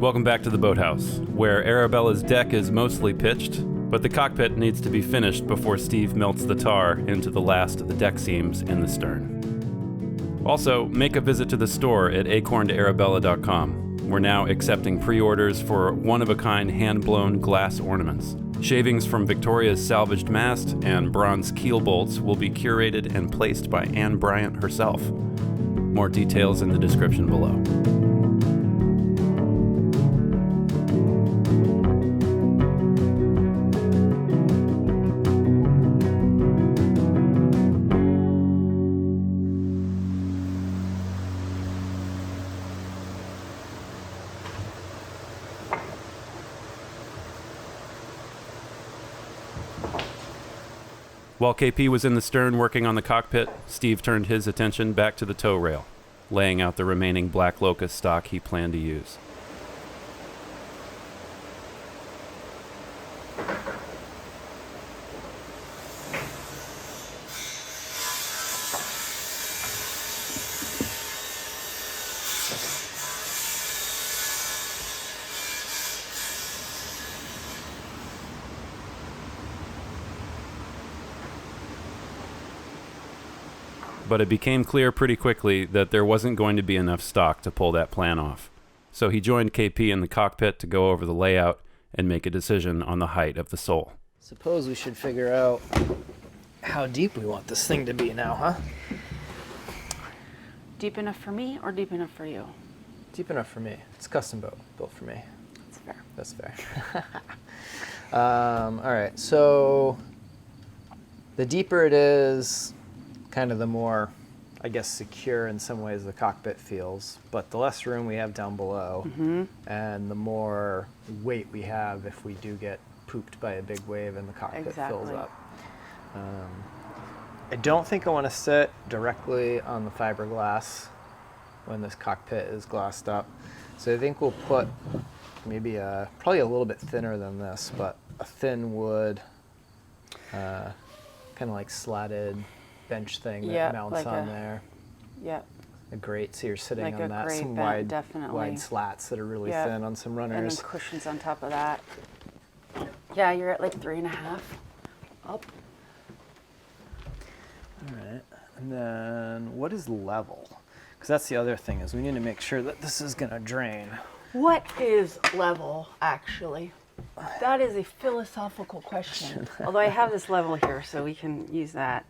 Welcome back to the boathouse, where Arabella's deck is mostly pitched, but the cockpit needs to be finished before Steve melts the tar into the last of the deck seams in the stern. Also, make a visit to the store at acorn-to-arabella.com. We're now accepting pre-orders for one-of-a-kind hand-blown glass ornaments. Shavings from Victoria's salvaged mast and bronze keel bolts will be curated and placed by Anne Bryant herself. More details in the description below. While KP was in the stern working on the cockpit, Steve turned his attention back to the tow rail, laying out the remaining black locust stock he planned to use. But it became clear pretty quickly that there wasn't going to be enough stock to pull that plan off. So he joined KP in the cockpit to go over the layout and make a decision on the height of the sole. Suppose we should figure out how deep we want this thing to be now, huh? Deep enough for me or deep enough for you? Deep enough for me. It's a custom boat, built for me. That's fair. That's fair. All right, so the deeper it is, kind of the more, I guess, secure in some ways the cockpit feels, but the less room we have down below, and the more weight we have if we do get pooped by a big wave and the cockpit fills up. I don't think I want to sit directly on the fiberglass when this cockpit is glassed up, so I think we'll put maybe probably a little bit thinner than this, but a thin wood, kind of like slatted bench thing that mounts like on there. Yep. A grate, so you're sitting like on that. Some wide slats that are really thin on some runners. And then cushions on top of that. Yeah, you're at like 3.5 up. All right. And then what is level? Because that's the other thing, is we need to make sure that this is going to drain. What is level, actually? That is a philosophical question. Although I have this level here, so we can use that.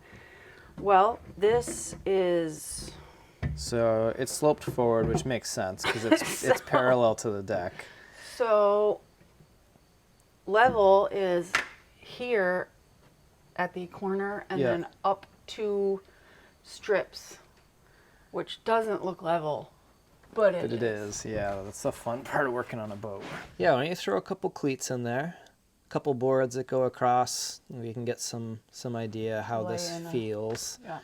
Well, this is... So it's sloped forward, which makes sense because it's parallel to the deck. So level is here at the corner and then up 2 strips, which doesn't look level, but it is. Yeah, that's the fun part of working on a boat. Yeah, why don't you throw a couple cleats in there? Couple boards that go across, we can get some idea how this feels. Yeah.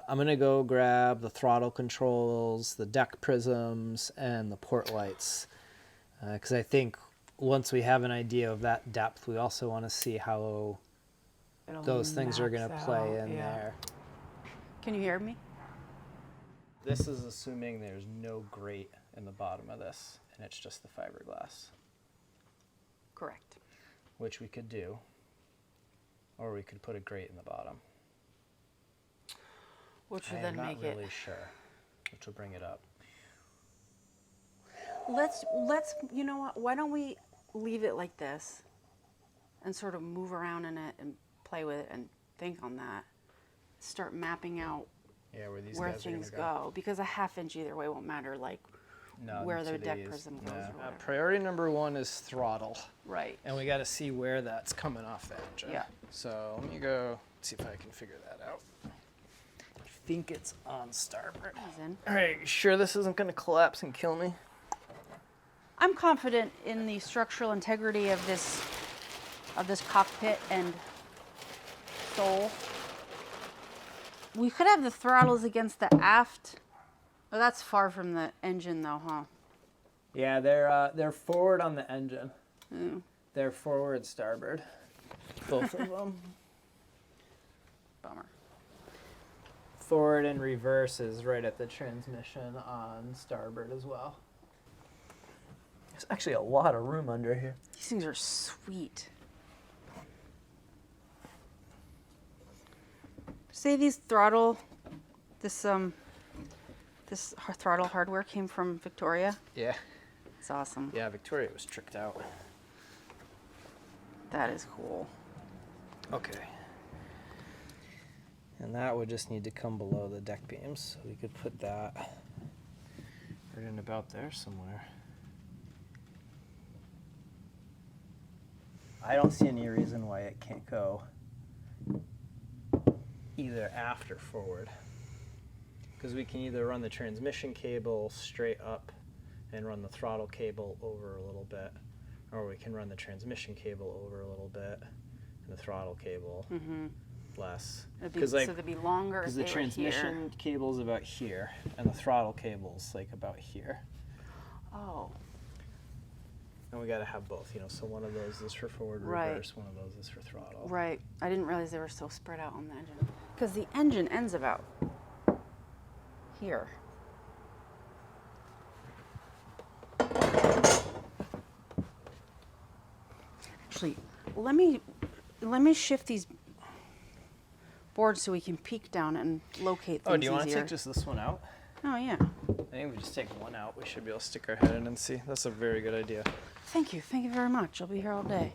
I'm gonna go grab the throttle controls, the deck prisms, and the port lights, because I think once we have an idea of that depth, we also want to see how those things are gonna play in there. Can you hear me? This is assuming there's no grate in the bottom of this, and it's just the fiberglass. Correct. Which we could do, or we could put a grate in the bottom. Which would then make it... I'm not really sure, which will bring it up. Let's, you know what, why don't we leave it like this and sort of move around in it and play with it and think on that. Start mapping out where things go. Because a ½ inch either way won't matter, like where their deck prism goes. Priority number 1 is throttle. Right. And we got to see where that's coming off the engine. Yeah. So let me go see if I can figure that out. I think it's on starboard. All right, you sure this isn't going to collapse and kill me? I'm confident in the structural integrity of this cockpit and sole. We could have the throttles against the aft. Oh, that's far from the engine, though, huh? Yeah, they're forward on the engine. Mm. They're forward starboard, both of them. Bummer. Forward and reverse is right at the transmission on starboard as well. There's actually a lot of room under here. These things are sweet. Say these throttle, this throttle hardware came from Victoria. Yeah. It's awesome. Yeah, Victoria was tricked out. That is cool. Okay. And that would just need to come below the deck beams, so we could put that right in about there somewhere. I don't see any reason why it can't go either aft or forward. Because we can either run the transmission cable straight up and run the throttle cable over a little bit, or we can run the transmission cable over a little bit and the throttle cable less. So they'd be longer if Because they the were transmission here. cable's about here, and the throttle cable's like about here. Oh. And we gotta have both, you know, so one of those is for forward Right. reverse, one of those is for throttle. Right. I didn't realize they were so spread out on the engine. Because the engine ends about here. Actually, let me shift these boards so we can peek down and locate things Oh, do you want to easier. take just this one out? Oh, yeah. I think we just take one out. We should be able to stick our head in and see. That's a very good idea. Thank you. Thank you very much. I'll be here all day.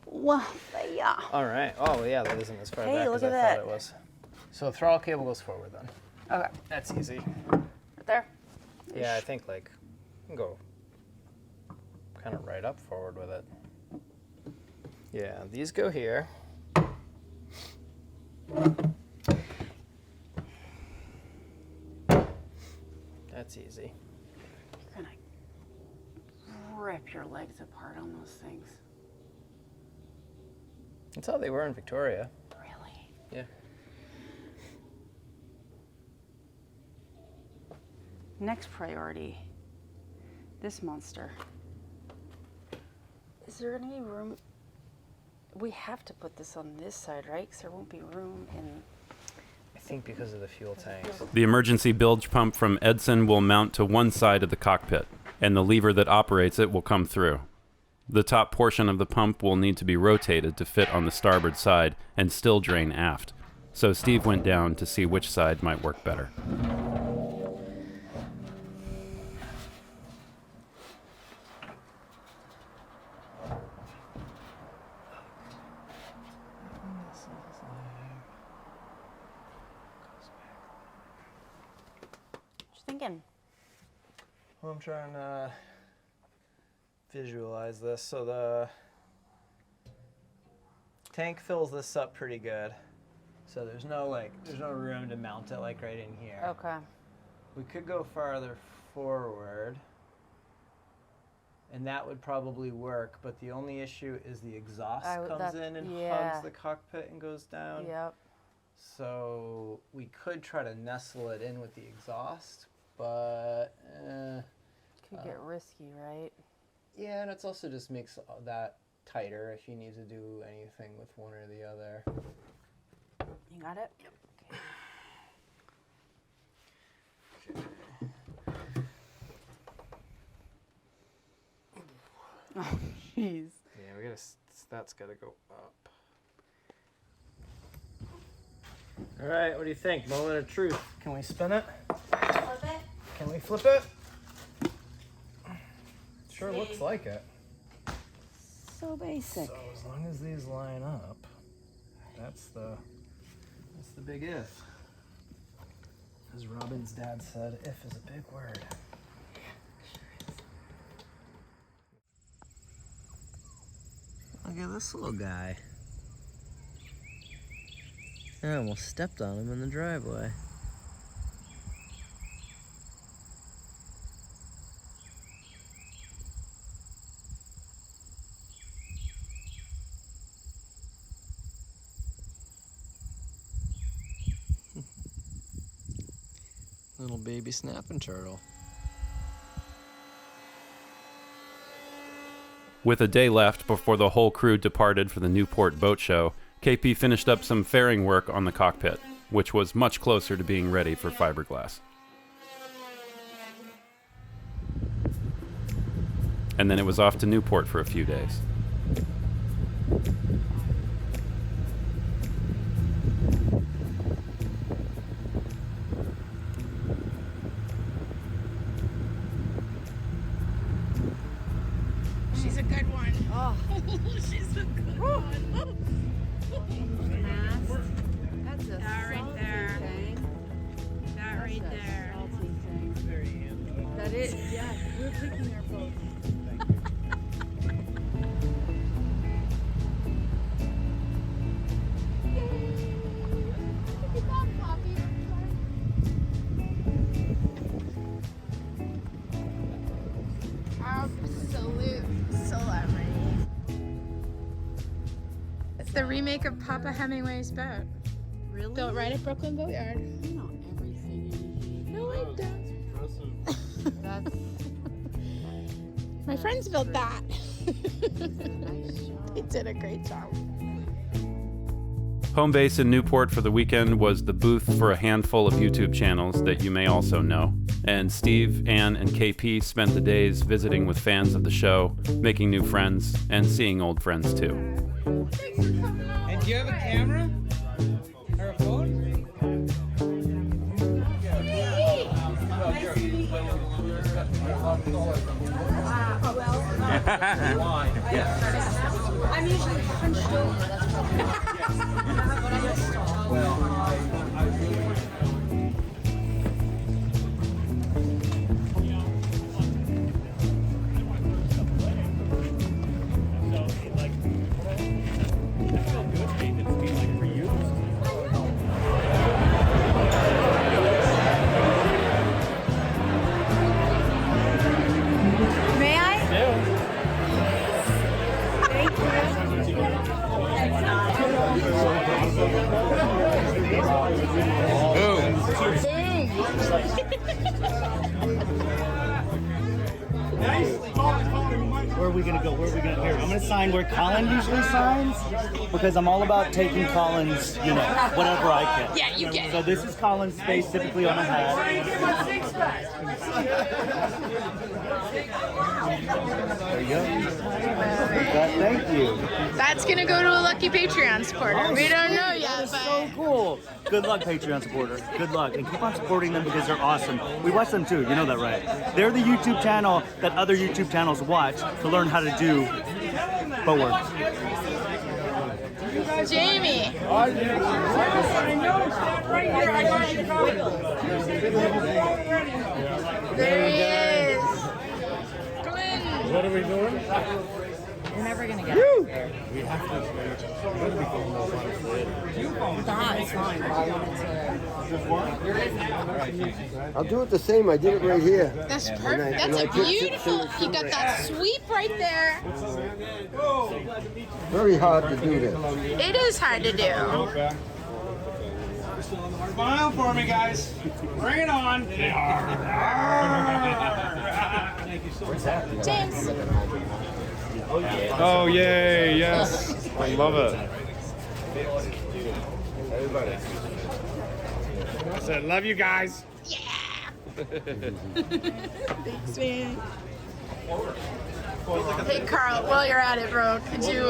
Well, yeah. All right. Oh, yeah, that isn't as far Hey, back look as I at thought that. it was. So the throttle cable goes forward then. Okay. That's easy. Right there. Yeah, I think like you can go kind of right up forward with it. Yeah, these go here. That's easy. You're gonna rip your legs apart on those things. That's how they were in Victoria. Really? Yeah. Next priority, this monster. Is there any room? We have to put this on this side, right? Because there won't be room in... I think because of the fuel tanks. The emergency bilge pump from Edson will mount to one side of the cockpit, and the lever that operates it will come through. The top portion of the pump will need to be rotated to fit on the starboard side and still drain aft. So Steve went down to see which side might work better. What you thinking? Well, I'm trying to visualize this. So the tank fills this up pretty good. So there's no room to mount it like right in here. Okay. We could go farther forward, and that would probably work, but the only issue is the exhaust comes in and hugs the cockpit and goes down. Yep. So we could try to nestle it in with the exhaust, but Could get risky, right? yeah, and it also just makes that tighter if you need to do anything with one or the other. You got it? Yep. Okay. Oh, jeez. Yeah, that's gotta go up. All right, what do you think? Moment of truth. Can we spin it? Flip it? Can we flip it? Sure looks like it. So basic. So as long as these line up, that's the big if. As Robin's dad said, if is a big word. Look at this little guy. I almost stepped on him in the driveway. Little baby snapping turtle. With a day left before the whole crew departed for the Newport Boat Show, KP finished up some fairing work on the cockpit, which was much closer to being ready for fiberglass. and then it was off to Newport for a few days. She's a good one. Oh, she's a good one. That's a That right there. thing. That right there. Salty thing. That is, yes. We're picking our boat. Absolute celebrity. It's the remake of Papa Hemingway's boat. Really? Built right at Brooklyn Boatyard. You know everything. No, I don't. That's My friends built that. a nice job. They did a great job. Home base in Newport for the weekend was the booth for a handful of YouTube channels that you may also know. And Steve, Ann, and KP spent the days visiting with fans of the show, making new friends, and seeing old friends too. And do you have a camera? Or a phone? I'm usually hunched over. That's May I? Where are we gonna go? Where are we gonna here? I'm gonna sign where Colin usually signs because I'm all about taking Colin's, whatever I can. Yeah, you get So it. this is Colin's space, typically on a hat. There you go. Thank you. That's gonna go to a lucky Patreon supporter. We don't know That yet, is but so cool. Good luck, Patreon supporter. Good luck. And keep on supporting them because they're awesome. We watch them too, you know that, right? They're the YouTube channel that other YouTube channels watch to learn how to do boat work. Jamie. There he is. Colin. What are we doing? We're never gonna get it there. It's fine. I wanted to. I'll do it the same. I did it right here. That's And perfect. I That's a pitched it beautiful. so You got that sweep right there. Very hard to do this. It is hard to do. Smile for me, guys. Bring it on. James. Oh, yay, yes. I love it. I said, love you guys. Yeah. Thanks, man. Hey, Carl, while you're at it, bro, could you,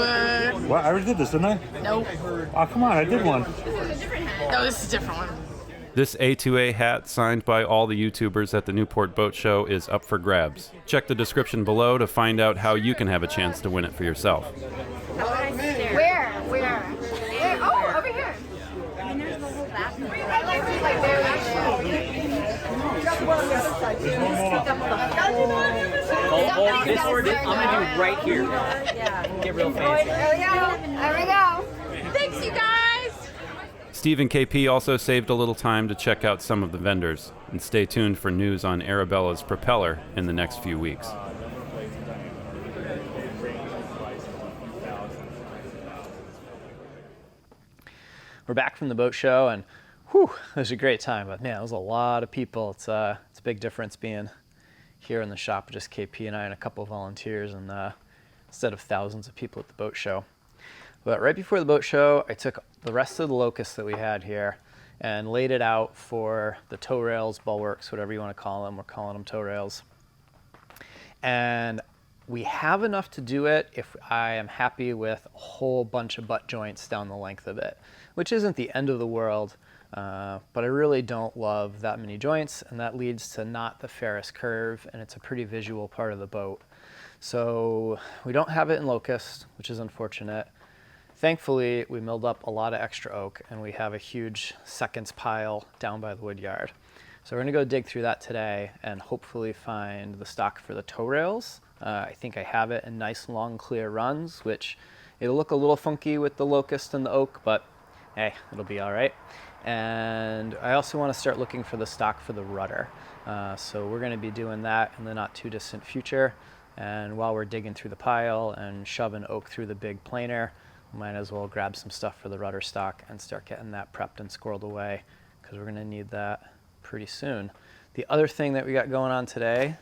What? I already did this, didn't I? Nope. Oh, come on, I did one. No, this is a different one. This A2A hat signed by all the YouTubers at the Newport Boat Show is up for grabs. Check the description below to find out how you can have a chance to win it for yourself. Where? Oh, over here. I mean, there's the whole bathroom. I'm gonna do right here. Get real fancy. There we go. Thanks, you guys. Steve and KP also saved a little time to check out some of the vendors, and stay tuned for news on Arabella's propeller in the next few weeks. We're back from the boat show, and whew, it was a great time. But man, it was a lot of people. It's a big difference being here in the shop, just KP and I and a couple of volunteers, and instead of thousands of people at the boat show. But right before the boat show, I took the rest of the locust that we had here and laid it out for the tow rails, bulwarks, whatever you want to call them. We're calling them tow rails. And We have enough to do it if I am happy with a whole bunch of butt joints down the length of it, which isn't the end of the world, but I really don't love that many joints, and that leads to not the fairest curve, and it's a pretty visual part of the boat. So we don't have it in locust, which is unfortunate. Thankfully, we milled up a lot of extra oak, and we have a huge seconds pile down by the wood yard. So we're gonna go dig through that today and hopefully find the stock for the tow rails. I think I have it in nice long clear runs, which it'll look a little funky with the locust and the oak, but hey, it'll be all right. And I also want to start looking for the stock for the rudder. So we're going to be doing that in the not too distant future. And while we're digging through the pile and shoving oak through the big planer, we might as well grab some stuff for the rudder stock and start getting that prepped and squirreled away, because we're going to need that pretty soon. The other thing that we got going on today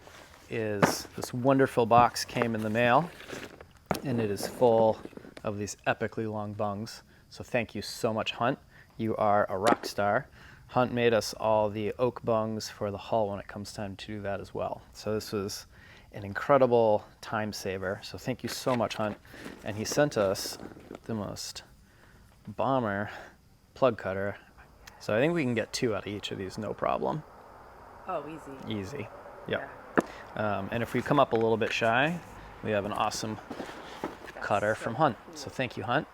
is this wonderful box came in the mail, and it is full of these epically long bungs. So thank you so much, Hunt. You are a rock star. Hunt made us all the oak bungs for the hull when it comes time to do that as well. So this was an incredible time saver. So thank you so much, Hunt. And he sent us the most bomber plug cutter. So I think we can get 2 out of each of these, no problem. Oh, easy. Easy. Yep. And if we come up a little bit shy, we have an awesome cutter from Hunt. So thank you, Hunt.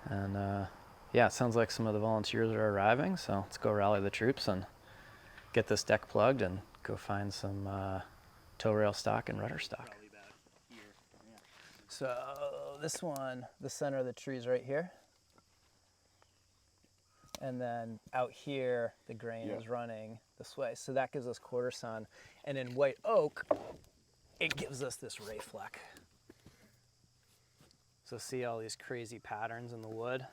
And yeah, it sounds like some of the volunteers are arriving, so let's go rally the troops and get this deck plugged and go find some tow rail stock and rudder stock. So this one, the center of the tree is right here. And then out here, the grain is running this way. So that gives us quarter-sawn. And in white oak, it gives us this ray fleck. So see all these crazy patterns in the wood?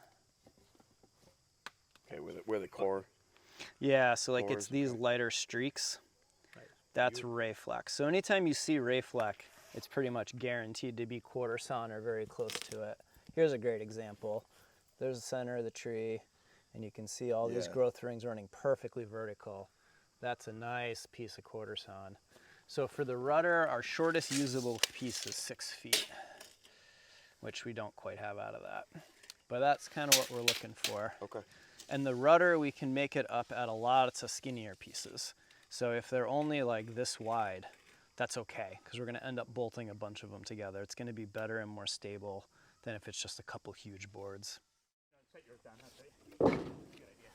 Okay, where the core? Yeah, so like it's these lighter streaks. That's ray fleck. So anytime you see ray fleck, it's pretty much guaranteed to be quarter-sawn or very close to it. Here's a great example. There's the center of the tree, and you can see all these growth rings running perfectly vertical. That's a nice piece of quarter-sawn. So for the rudder, our shortest usable piece is 6 feet, which we don't quite have out of that. But that's kind of what we're looking for. Okay. And the rudder, we can make it up at a lot of skinnier pieces. So if they're only like this wide, that's okay, because we're going to end up bolting a bunch of them together. It's going to be better and more stable than if it's just a couple huge boards. Set yours down, that's right. Good idea.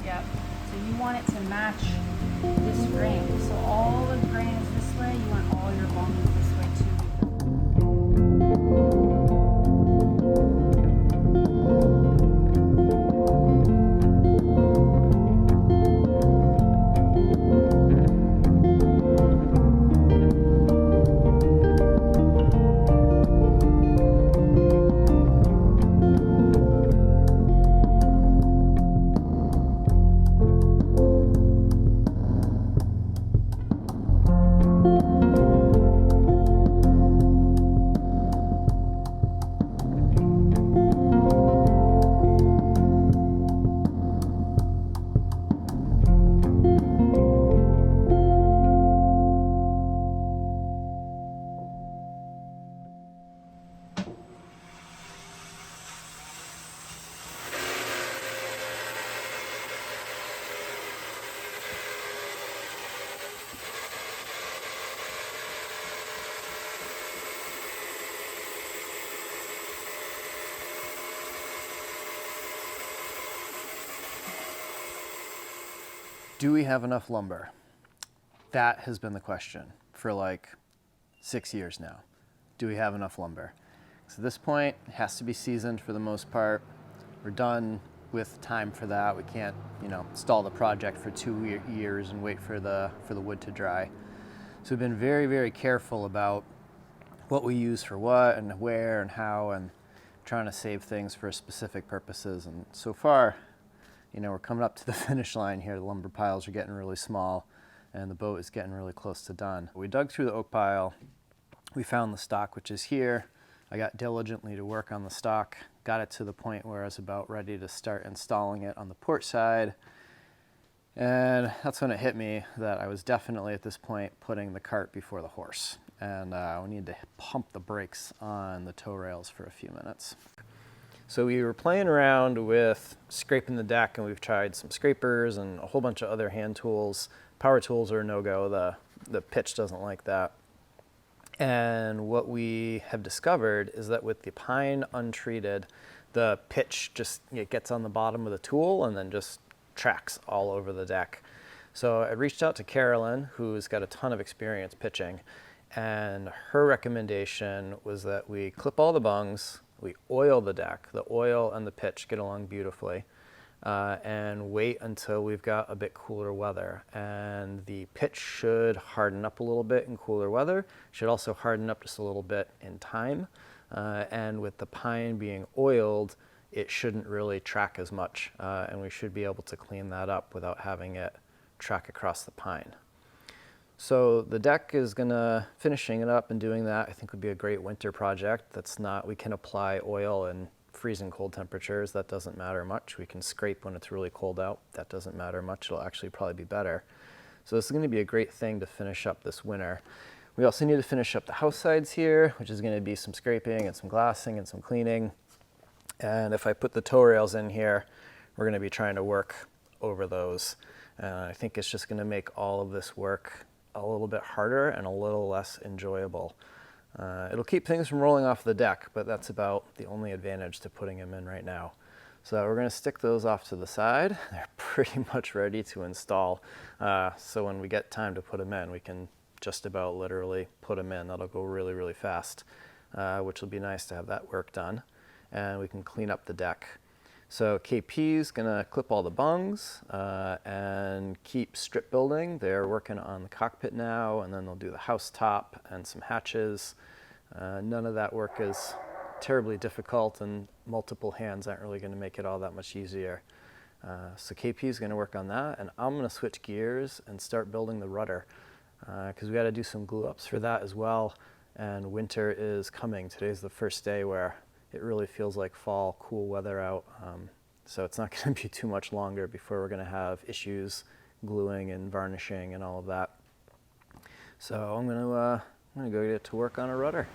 Yep. So you want it to match this grain. So all the grain is this way. You want all your bungs this way too. Do we have enough lumber? That has been the question for like 6 years now. Do we have enough lumber? So at this point, it has to be seasoned for the most part. We're done with time for that. We can't, stall the project for 2 years and wait for the wood to dry. So we've been very, very careful about what we use for what and where and how, and trying to save things for specific purposes. And so far, you know, we're coming up to the finish line here. The lumber piles are getting really small and the boat is getting really close to done. We dug through the oak pile. We found the stock, which is here. I got diligently to work on the stock, got it to the point where I was about ready to start installing it on the port side. And that's when it hit me that I was definitely at this point putting the cart before the horse. And we need to pump the brakes on the tow rails for a few minutes. So we were playing around with scraping the deck, and we've tried some scrapers and a whole bunch of other hand tools. Power tools are a no-go. The pitch doesn't like that. And what we have discovered is that with the pine untreated, the pitch just gets on the bottom of the tool and then just tracks all over the deck. So I reached out to Carolyn, who's got a ton of experience pitching, and her recommendation was that we clip all the bungs, we oil the deck. The oil and the pitch get along beautifully, and wait until we've got a bit cooler weather. And the pitch should harden up a little bit in cooler weather, should also harden up just a little bit in time. And with the pine being oiled, it shouldn't really track as much, and we should be able to clean that up without having it track across the pine. So the deck is gonna, finishing it up and doing that, I think would be a great winter project. We can apply oil in freezing cold temperatures. That doesn't matter much. We can scrape when it's really cold out. That doesn't matter much. It'll actually probably be better. So this is gonna be a great thing to finish up this winter. We also need to finish up the house sides here, which is gonna be some scraping and some glassing and some cleaning. And if I put the tow rails in here, we're gonna be trying to work over those. I think it's just gonna make all of this work a little bit harder and a little less enjoyable. It'll keep things from rolling off the deck, but that's about the only advantage to putting them in right now. So we're gonna stick those off to the side. They're pretty much ready to install. So when we get time to put them in, we can just about literally put them in. That'll go really, really fast, which will be nice to have that work done. And we can clean up the deck. So KP's gonna clip all the bungs and keep strip building. They're working on the cockpit now, and then they'll do the house top and some hatches. None of that work is terribly difficult, and multiple hands aren't really gonna make it all that much easier. So KP's gonna work on that, and I'm gonna switch gears and start building the rudder, because we gotta do some glue ups for that as well. And winter is coming. Today's the first day where it really feels like fall, cool weather out. So it's not gonna be too much longer before we're gonna have issues gluing and varnishing and all of that. So I'm gonna go get to work on a rudder.